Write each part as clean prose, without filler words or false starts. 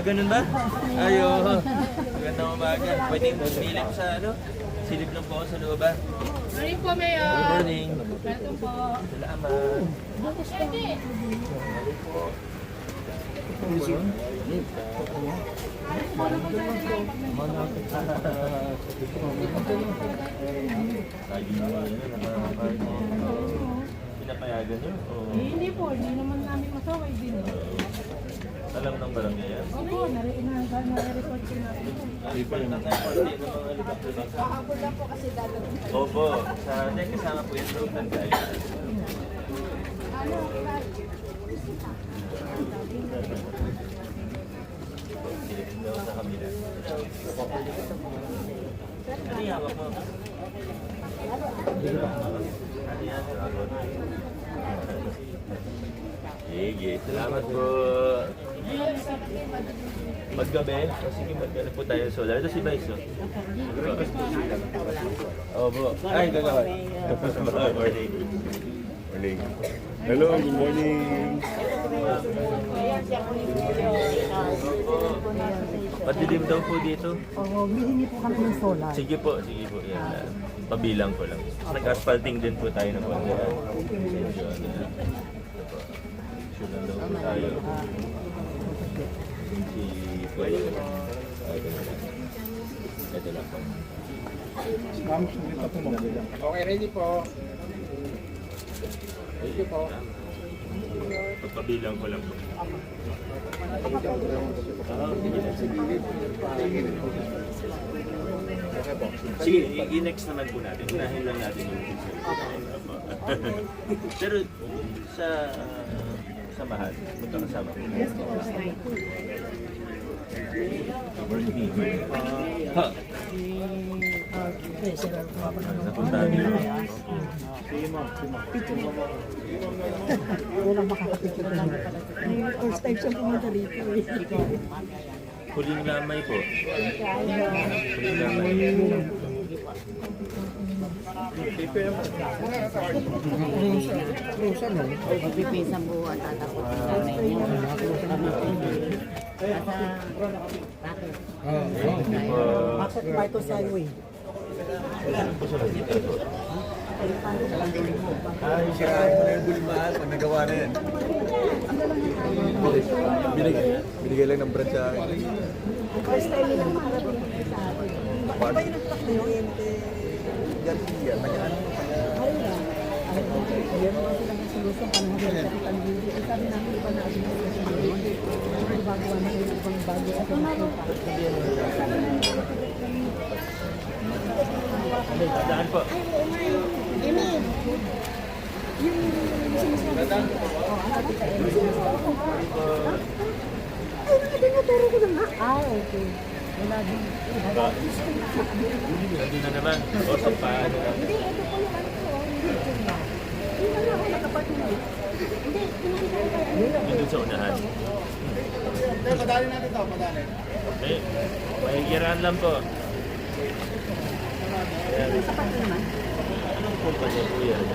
ganun ba? Ayo. Magandang umaga. Pwede silip sa ano? Silip lang po ako sa loob ba? Morning po, Mayor. Good morning. Welcome po. Salamat. Pinapayagan niyo? Hindi po, hindi naman namin masaway din. Alam ng barangay yan? Opo, nare-report ko natin. Kahapon lang po kasi dadating kayo. Opo. Sa hindi, kasama po yung program tayo. Silipin daw sa kamila. Ano yung hawak mo? Ano yan? Sige, salamat po. Maggabi? O sige, maggabi po tayo solar. Ito si Vice, oh. Opo. Ay, gagawa. Morning. Morning. Hello, good morning. Padilim daw po dito. Oo, hihingi po kami ng solar. Sige po. Yan. Pabilang ko lang. Nag-asphalting din po tayo ng pangyayan. Sure lang daw po tayo. Si Kuya. Ito lang po. Okay, ready po. Thank you po. Pagpabilang ko lang po. Sige, i-next naman po natin. Unahin lang natin yung picture. Pero sa samahan, magkakasama po. Ha? Napuntahan niyo. Walang makakapicture na lang. First time siya pumunta dito. Huling lamay po. Huling lamay. Magpipisang buwan, tatapos yung nanay niya. Bakit Marcos Highway? Ay, siraan mo na yung bulimaan pag nagawa na yan. Binigay lang ng brand sa akin. First time nilang makarating sa atin. Ba yung nagtak na yung EMT? Garcia, tagaan mo kaya. Ayun. Alam mo, yan mo silang solusyon panahon ng kapitan dito. Sabi namin iba na ating solusyon. Bago na yung ibang bago sa pagkakas. Daan po. Ah, okay. Wala din. Nandun na naman. O sa paano lang. Hindi, ito po yung ano ko. Hindi na ako nakapatuloy. Hindi, pinakita ko kayo. Nandun sa unahan. Madali natin ito, madali. Okay. Mahigiraan lang po. Sapat naman. Anong kumpanya po yan?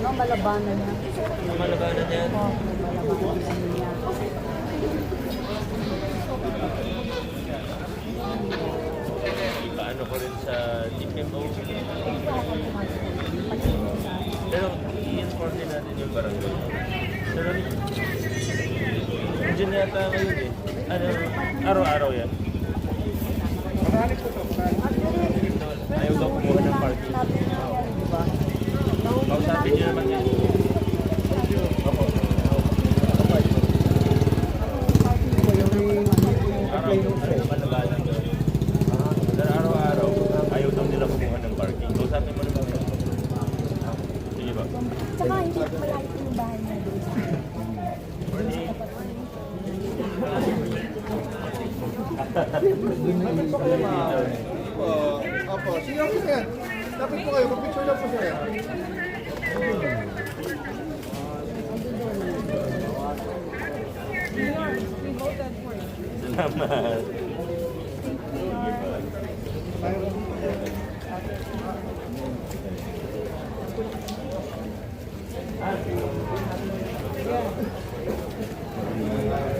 Ano, malabanan niya. Ang malabanan yan? Malabanan niya. Ipaano ko rin sa TPMO. Pero i-inform din natin yung barangay. Pero nandiyan yata ngayon eh. Ano, araw-araw yan. Madali po ito, madali. Ayaw daw kumuha ng parking. Kausapin niyo naman yan. Opo. Araw-araw malabanan doon. Pero araw-araw, ayaw daw nila kumuha ng parking. Kausapin mo naman yan. Sige ba? Tsaka hindi ko malaki yung bahay na doon. Morning. Opo, sige po sir. Dapat po kayo, mag-picture lang po sir. Salamat. Sige ba?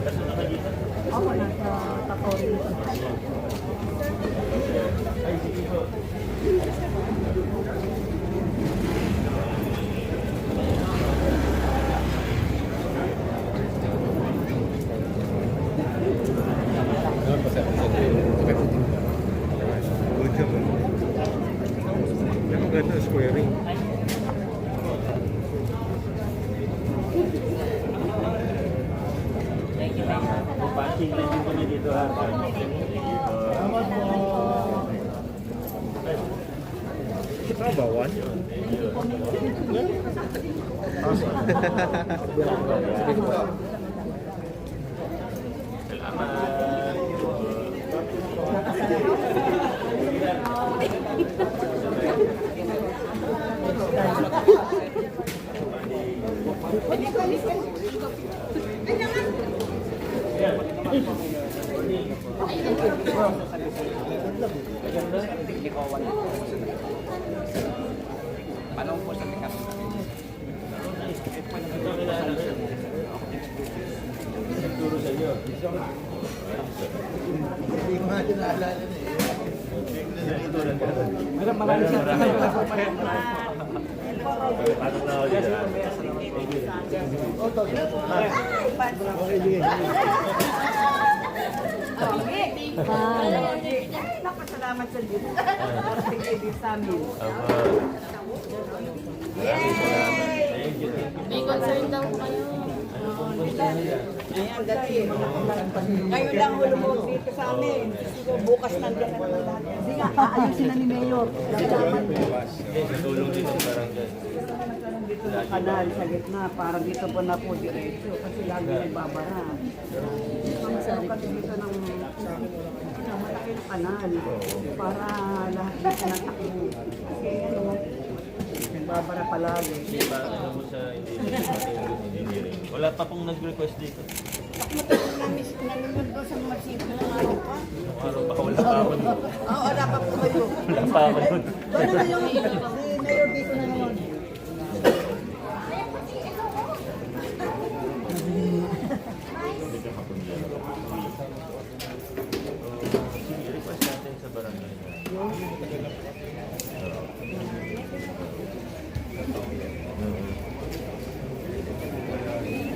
Ito, squaring. Punching line din kami dito ha. Salamat po. Bawan. Hindi ko nga naalala na eh. Maraming pasok na ako dito. Napasalamat sa Diyos. Parating kayo din sa amin. Maraming salamat. Thank you. May concern daw kayo. Ngayon lang hulo mo dito sa amin. Siguro bukas nandiyan na naman lahat. Hindi nga, aayusin na ni Mayor. Sa tulong din ng barangay. Dito na kanal sa gitna, para dito po na po diretso. Kasi lagi nagbabara. Ang kasi dito ng malaki na kanal. Para lahat dito natakbo. Kasi nagbabara palagi. Ano mo sa engineering? Wala pa pong nag-request dito. Matagal namin nanonood ko sa mga sip na araw pa. Nung araw pa wala pa ako nun. Oo, wala pa po kayo. Wala pa ako nun. Ano na yung Mayor dito na naman? Sige, request natin sa barangay.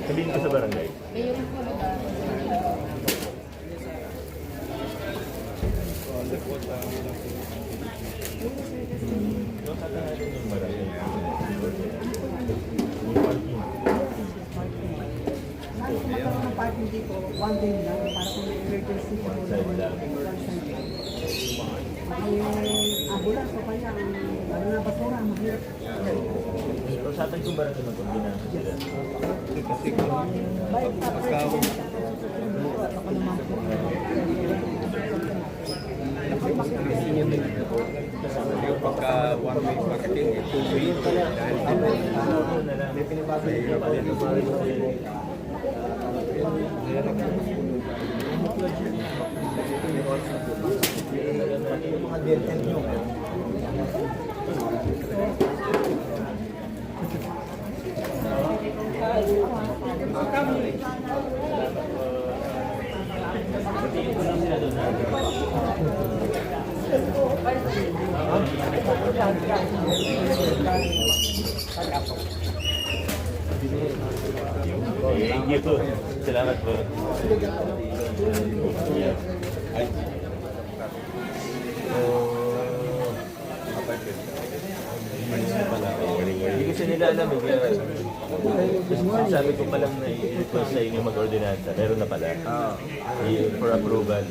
Sabihin ko sa barangay. Yung katahalin yung barangay. Yung parking. Magkaroon ng parking dito, one day lang, para kung may emergency po. Side lang. May ambulance o kaya ano na basura, mahirap. So sa atin kung barangay mag-combination sila. Balik tapos ako naman po. Yung pagka one-way parking, two-way. May pinibago yung Mga DLN nyo. Thank you po. Salamat po. Hindi kasi nila alam eh. Kaya sabi ko palang na i-request sa inyo mag-ordinansa. Meron na pala. For approval.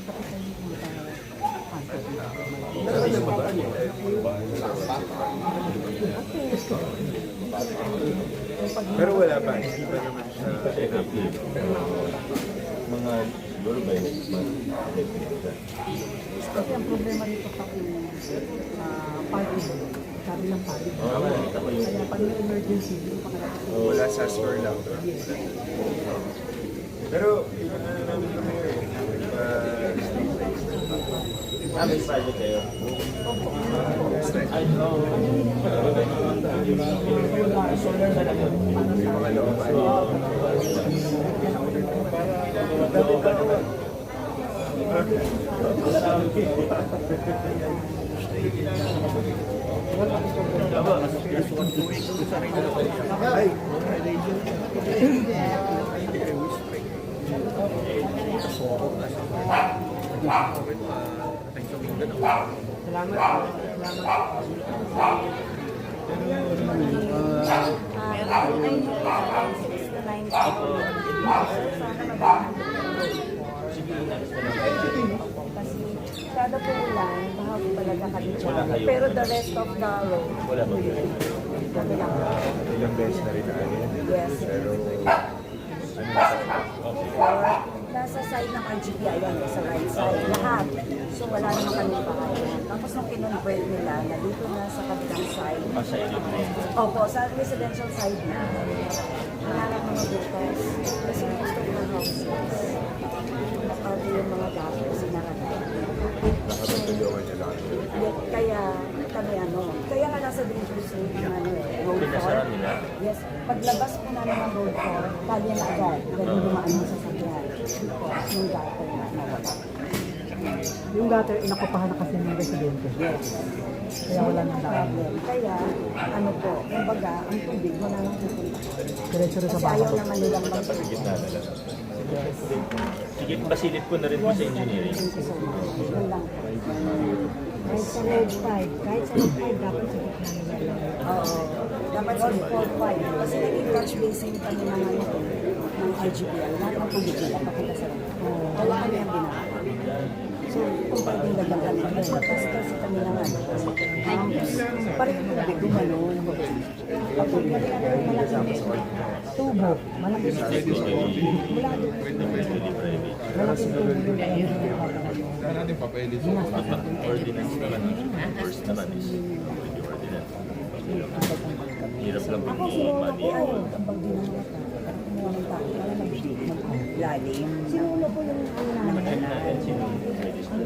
Pero wala pa, hindi pa naman siya. Kasi effective. Mga siguro ba yung Kasi ang problema dito sa parking, sabi ng parking. nakita ko yung Kaya pag may emergency, hindi pa kaya. Wala sa store lang. Pero, iba na namin kami may project kayo. Ay, no. Solar na lang yun. mga looban. Ay, Salamat. Salamat. Kada po lang, bahag talaga kami dyan. Wala kayo. Pero the rest of the road, Wala ba? kami lang. Ilang beses na rin na Yes. Pero, Or, nasa side ng RGBI yan, sa right side, lahat. So wala naman kami bahayan. Tapos nung kinonvert nila, na dito na sa kabilang side, Sa inyo na yun. opo, sa residential side na, hinahanap mga bukas. Kasi gusto ko ng houses. Pati yung mga gato, sinara na. nakatutulungan niya lang. Kaya kami kaya nga nasa danger zone ng road Pinasara 4. nila. Yes, paglabas po namin ng road 4, kalye na agad. Ganun dumaan mo sa sakyan. Yung gutter na nawala. Yung gutter, inakupahan na kasi ng residente. Yes. Kaya wala nang daan. problem. Kaya, kumbaga, ang tubig wala nang pupunta. Diretso rin sa Kasi ayaw bahay. naman nilang Dapat sa gitna na lang. Sige, pasilip ko na rin po sa engineering. Thank you so much. Yun lang po. Kahit sa road 5, kahit sa road 5, dapat sa gitna nila. Oo. Dapat sa 4-5. Kasi naging catch basin kami ng RGPL. Lahat ng tubig nila pakita sa road. Wala kami ang ginagawa. So, kung pwedeng lagyan kami doon. Kasi kami naman. Parang yung tubig gumanon. Kapag malaking tubo, malaking tubo. Mula doon. Malaking tubo yung kaya Saan natin papaedit sa Ordinance naman. First naman is the ordinance. Hirap lang po Ako ni sinuuna Manny. po ayun, tambag din ang mata. Kumuha ng tayo, para lalim. Sinuuna po yung Check natin sino yung register.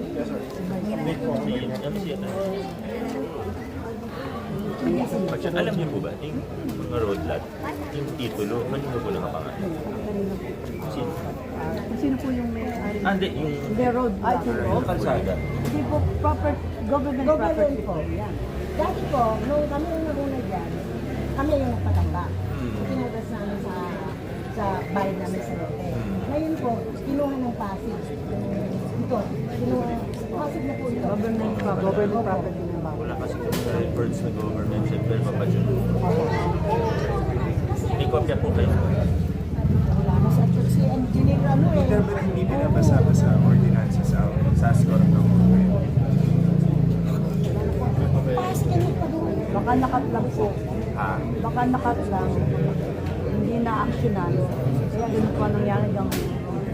Alam niyo po ba, yung mga road lot, yung titulo, kanino po nakapangalan? Sino? Sino po yung may-ari? Hindi, yung The road block. yung kalsada. Hindi po proper, government Government property po, po. yan. Dati po, nung kami yung naguna dyan, kami yung nagpatamba. Hmm. Pinugas namin sa bahay namin sa Lote. Ngayon po, kinuha ng Pasig. Ito, kinuha, Pasig na po ito. Government property ng bawal. Wala kasi kami na records sa government center, mabadyo. May kopya po kayo. Wala na sa church si engineer Pero hindi binabasa sa ordinances sa score ng Pasig na pa doon. Baka nakat lang po. Ha? Baka nakat lang. Hindi na-actionan. Kaya ganun po ang nangyari ng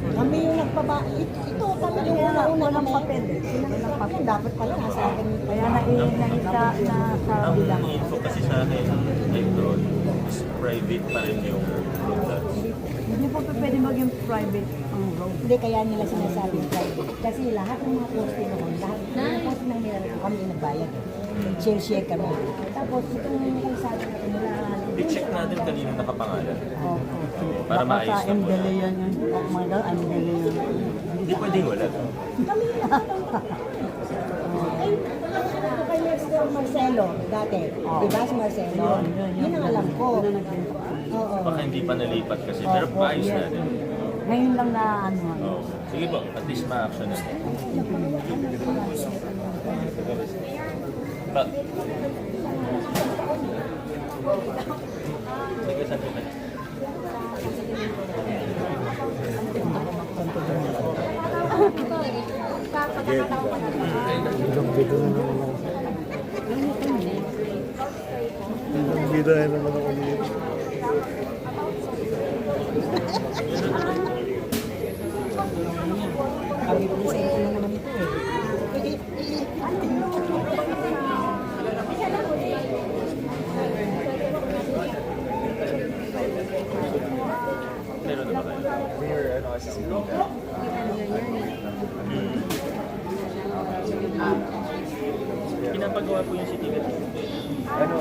Kami yung nagpaba... Ito, kami yung una-una walang kami. papel. Walang papel. Dapat pala nasa akin. Kaya naisa na sa Ang bilang. info kasi sa akin, like road, is private pa rin yung road lots. Hindi po pwede maging private ang road. Hindi kaya nila sinasabi private. Kasi lahat ng mga poste noon, lahat ng mga poste ng nilalagay kami yung nagbayad. Share kami. Tapos itong kalsada na nila, I-check natin kanino nakapangalan. Baka Para maayos sa na po. MDLE yan yun. Oh my God, MDLE yun. Hindi pwedeng wala. kami na. Ay, ano kay next door Marcelo, dati. Diba si Marcelo? Yun ang alam ko. Oo. Baka hindi pa nalipat kasi, pero maayos natin. Ngayon lang na ano. Oh. Sige po, at least ma-action natin. Ba? Sige, sabi ka. Bida naman ako niyo. Kami po sa inyo na naman ito eh. Meron na ba kayo? Mayor, assistant. Pinapagawa po yung city gate. Ano?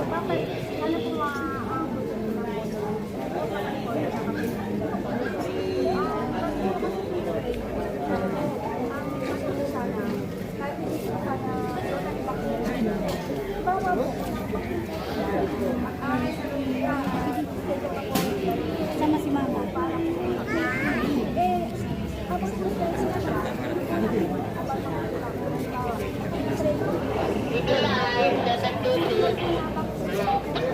Sama si Mama. Ito lang, dasal doon.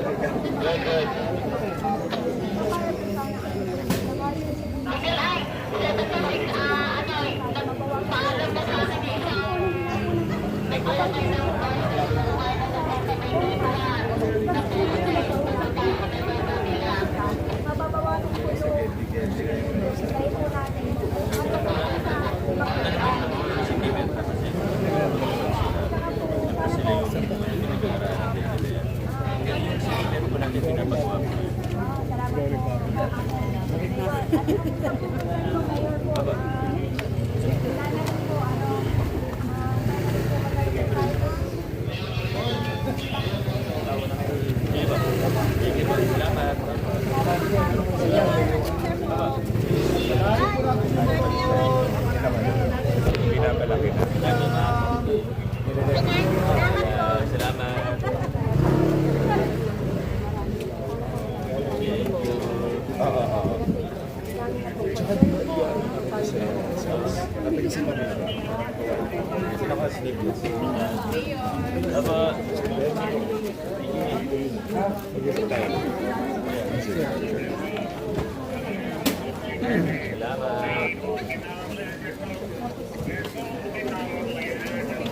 Pinapalaki na. Salamat. Apa? Salamat.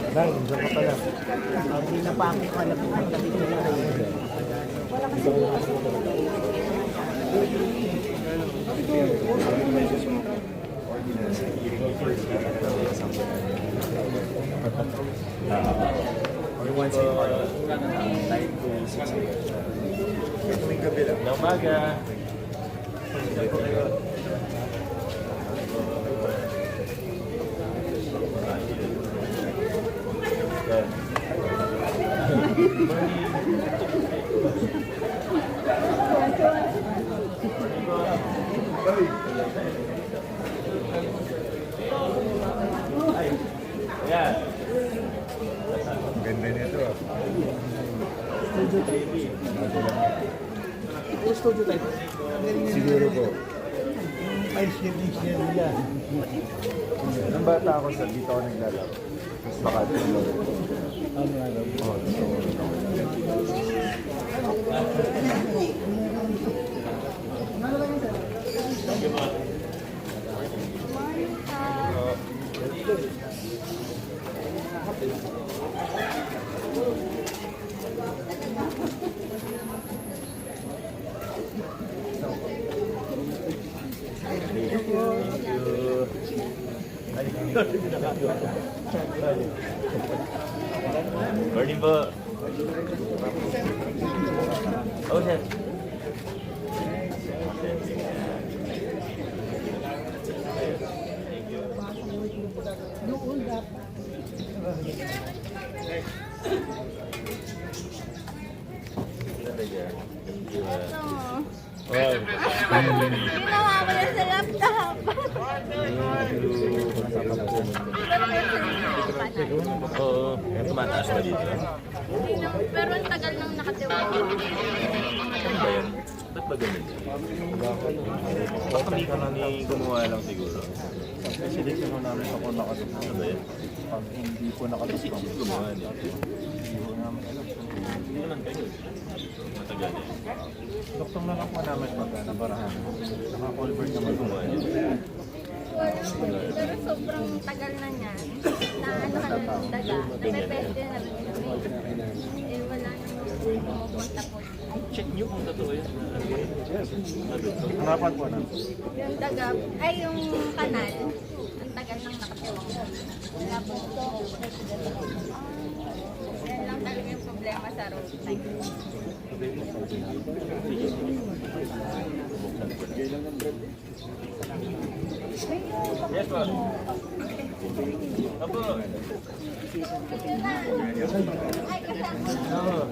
Bang, diyan ka pala. Hindi na pa ako kalabuhan kasi nila rin. Or once in a while. 9 to 6 a.m. Tuwing gabi lang. Ng umaga. Yeah. Ang ganda nito. Studio tayo. Siguro po. Ay, siya nila. Nung bata ako sa dito ako naglalaro. Tapos baka ito. Morning po. Oh, sir. Wow. Ginawa ko na sa laptop. Oo. Tumataas ba dito? Hindi naman, pero ang tagal nang nakatiwala. Ano ba yan? Ba't ba ganun? Baka kami gumawa lang siguro. Kasi dito mo namin ako nakatapos. Ano ba yan? Pag hindi po nakatapos. Kasi gumawa niya. Hindi ko namin alam. Hindi naman kayo. Matagal yan. Doktor na lang po namin pag nabarahan. Naka-culvert naman po. Gumawa niya. Pero sobrang tagal na niya. Na ano ka na ng daga. Napepeste na rin kami. Eh wala namang pumupunta po. Check niyo kung totoo yan. Hanapan po namin. Yung daga, ay yung kanal. Ang tagal nang nakatiwang. Tapos, yan lang talaga yung problema sa road side. Yes, po. Opo. Ay, kasama. Oo.